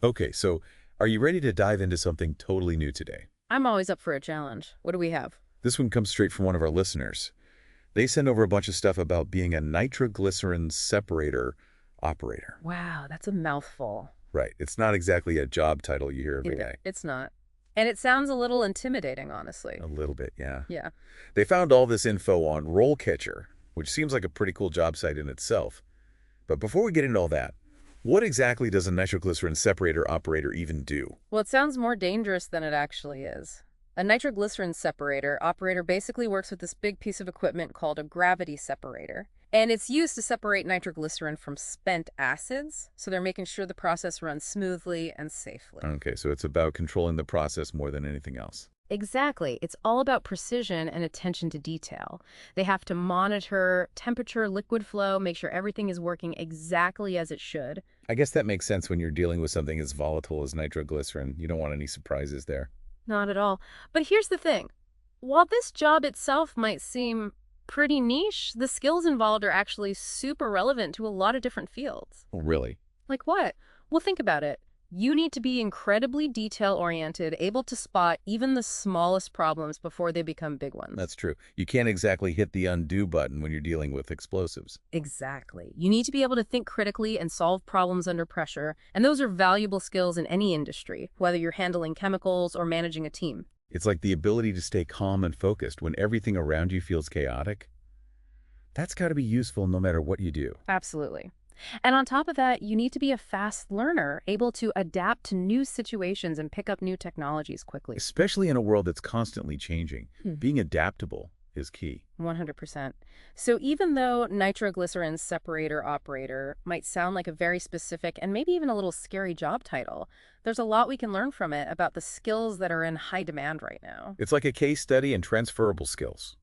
Okay, so are you ready to dive into something totally new today? I'm always up for a challenge. What do we have? This one comes straight from one of our listeners. They send over a bunch of stuff about being a nitroglycerin separator operator. Wow, that's a mouthful. Right, it's not exactly a job title you hear every day. It's not. And it sounds a little intimidating, honestly. A little bit, yeah. Yeah. They found all this info on RoleCatcher, which seems like a pretty cool job site in itself. But before we get into all that, what exactly does a nitroglycerin separator operator even do? Well, it sounds more dangerous than it actually is. A nitroglycerin separator operator basically works with this big piece of equipment called a gravity separator. And it's used to separate nitroglycerin from spent acids, so they're making sure the process runs smoothly and safely. Okay, so it's about controlling the process more than anything else. Exactly. It's all about precision and attention to detail. They have to monitor temperature, liquid flow, make sure everything is working exactly as it should. I guess that makes sense when you're dealing with something as volatile as nitroglycerin. You don't want any surprises there. Not at all. But here's the thing. While this job itself might seem pretty niche, the skills involved are actually super relevant to a lot of different fields. Oh, really? Like what? Well, think about it. You need to be incredibly detail-oriented, able to spot even the smallest problems before they become big ones. That's true. You can't exactly hit the undo button when you're dealing with explosives. Exactly. You need to be able to think critically and solve problems under pressure, and those are valuable skills in any industry, whether you're handling chemicals or managing a team. It's like the ability to stay calm and focused when everything around you feels chaotic. That's got to be useful no matter what you do. Absolutely. And on top of that, you need to be a fast learner, able to adapt to new situations and pick up new technologies quickly. Especially in a world that's constantly changing. Hmm. Being adaptable is key. 100%. So even though nitroglycerin separator operator might sound like a very specific and maybe even a little scary job title, there's a lot we can learn from it about the skills that are in high demand right now. It's like a case study in transferable skills.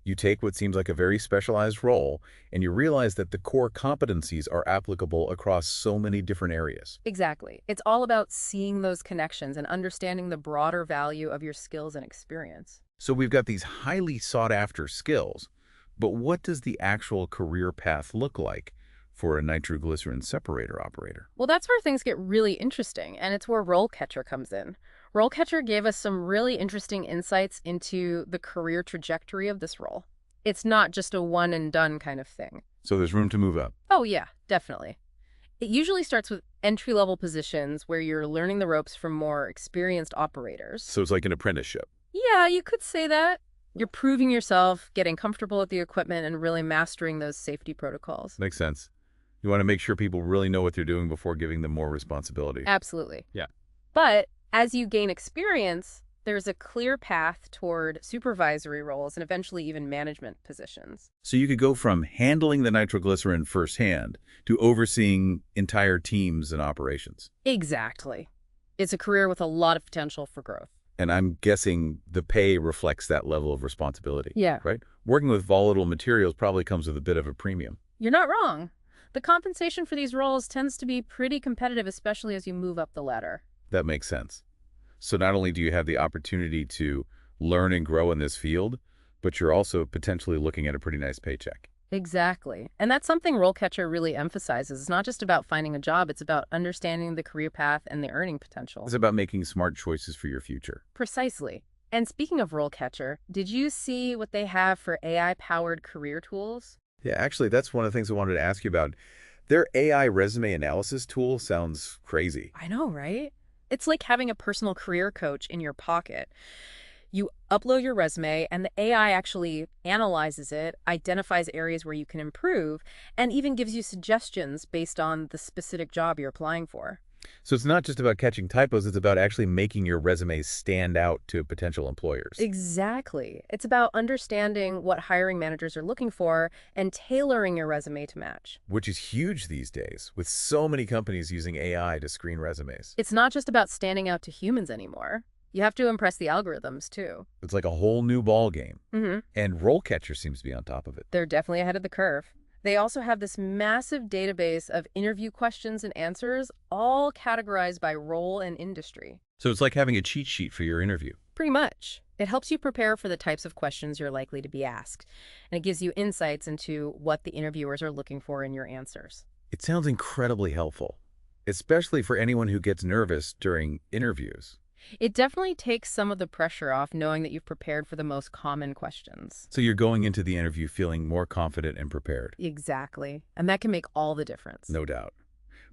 You take what seems like a very specialized role, and you realize that the core competencies are applicable across so many different areas. Exactly. It's all about seeing those connections and understanding the broader value of your skills and experience. So we've got these highly sought-after skills, but what does the actual career path look like for a nitroglycerin separator operator? Well, that's where things get really interesting, and it's where RoleCatcher comes in. RoleCatcher gave us some really interesting insights into the career trajectory of this role. It's not just a one and done kind of thing. So there's room to move up. Oh, yeah, definitely. It usually starts with entry-level positions where you're learning the ropes from more experienced operators. So it's like an apprenticeship. Yeah, you could say that. You're proving yourself, getting comfortable with the equipment, and really mastering those safety protocols. Makes sense. You want to make sure people really know what they're doing before giving them more responsibility. Absolutely. Yeah. But as you gain experience, there's a clear path toward supervisory roles and eventually even management positions. So you could go from handling the nitroglycerin firsthand to overseeing entire teams and operations. Exactly. It's a career with a lot of potential for growth. And I'm guessing the pay reflects that level of responsibility. Yeah. Right? Working with volatile materials probably comes with a bit of a premium. You're not wrong. The compensation for these roles tends to be pretty competitive, especially as you move up the ladder. That makes sense. So not only do you have the opportunity to learn and grow in this field, but you're also potentially looking at a pretty nice paycheck. Exactly. And that's something RoleCatcher really emphasizes. It's not just about finding a job, it's about understanding the career path and the earning potential. It's about making smart choices for your future. Precisely. And speaking of RoleCatcher, did you see what they have for AI-powered career tools? Yeah, actually, that's one of the things I wanted to ask you about. Their AI resume analysis tool sounds crazy. I know, right? It's like having a personal career coach in your pocket. You upload your resume, and the AI actually analyzes it, identifies areas where you can improve, and even gives you suggestions based on the specific job you're applying for. So it's not just about catching typos, it's about actually making your resume stand out to potential employers. Exactly. It's about understanding what hiring managers are looking for and tailoring your resume to match. Which is huge these days, with so many companies using AI to screen resumes. It's not just about standing out to humans anymore. You have to impress the algorithms, too. It's like a whole new ball game. Mm-hmm. And RoleCatcher seems to be on top of it. They're definitely ahead of the curve. They also have this massive database of interview questions and answers, all categorized by role and industry. So it's like having a cheat sheet for your interview. Pretty much. It helps you prepare for the types of questions you're likely to be asked, and it gives you insights into what the interviewers are looking for in your answers. It sounds incredibly helpful. especially for anyone who gets nervous during interviews. It definitely takes some of the pressure off knowing that you've prepared for the most common questions. So you're going into the interview feeling more confident and prepared. Exactly. And that can make all the difference. No doubt.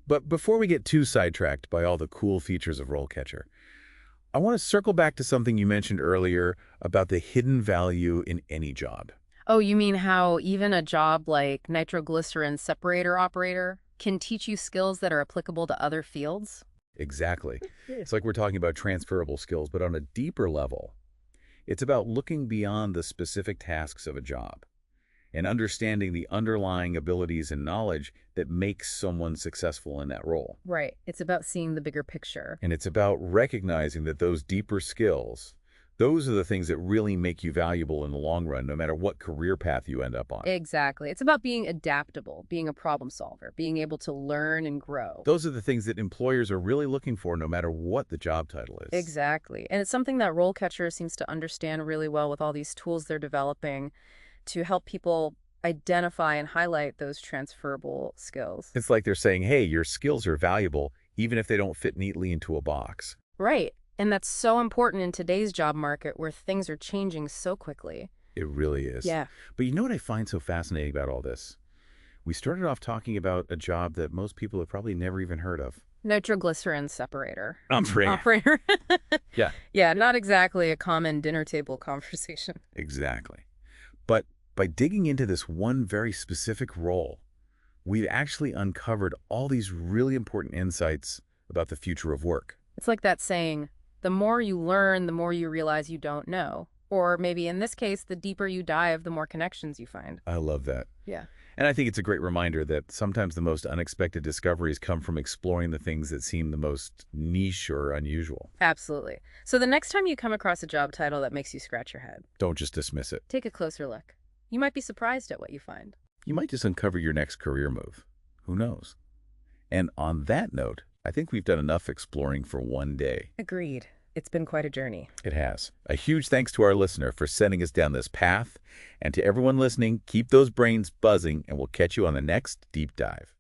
But before we get too sidetracked by all the cool features of RoleCatcher, I want to circle back to something you mentioned earlier about the hidden value in any job. Oh, you mean how even a job like Nitroglycerin Separator Operator can teach you skills that are applicable to other fields? Exactly. It's like we're talking about transferable skills, but on a deeper level. It's about looking beyond the specific tasks of a job and understanding the underlying abilities and knowledge that makes someone successful in that role. Right. It's about seeing the bigger picture. And it's about recognizing that those deeper skills, those are the things that really make you valuable in the long run, no matter what career path you end up on. Exactly. It's about being adaptable, being a problem solver, being able to learn and grow. Those are the things that employers are really looking for, no matter what the job title is. Exactly. And it's something that RoleCatcher seems to understand really well with all these tools they're developing to help people identify and highlight those transferable skills. It's like they're saying, hey, your skills are valuable, even if they don't fit neatly into a box. Right. And that's so important in today's job market where things are changing so quickly. It really is. Yeah. But you know what I find so fascinating about all this? We started off talking about a job that most people have probably never even heard of. Nitroglycerin Separator. Operator. Yeah. Yeah, not exactly a common dinner table conversation. Exactly. But by digging into this one very specific role, we've actually uncovered all these really important insights about the future of work. It's like that saying, the more you learn, the more you realize you don't know. Or maybe in this case, the deeper you dive, the more connections you find. I love that. Yeah. And I think it's a great reminder that sometimes the most unexpected discoveries come from exploring the things that seem the most niche or unusual. Absolutely. So the next time you come across a job title that makes you scratch your head, Don't just dismiss it. take a closer look. You might be surprised at what you find. You might just uncover your next career move. Who knows? And on that note, I think we've done enough exploring for one day. Agreed. It's been quite a journey. It has. A huge thanks to our listener for sending us down this path. And to everyone listening, keep those brains buzzing, and we'll catch you on the next Deep Dive.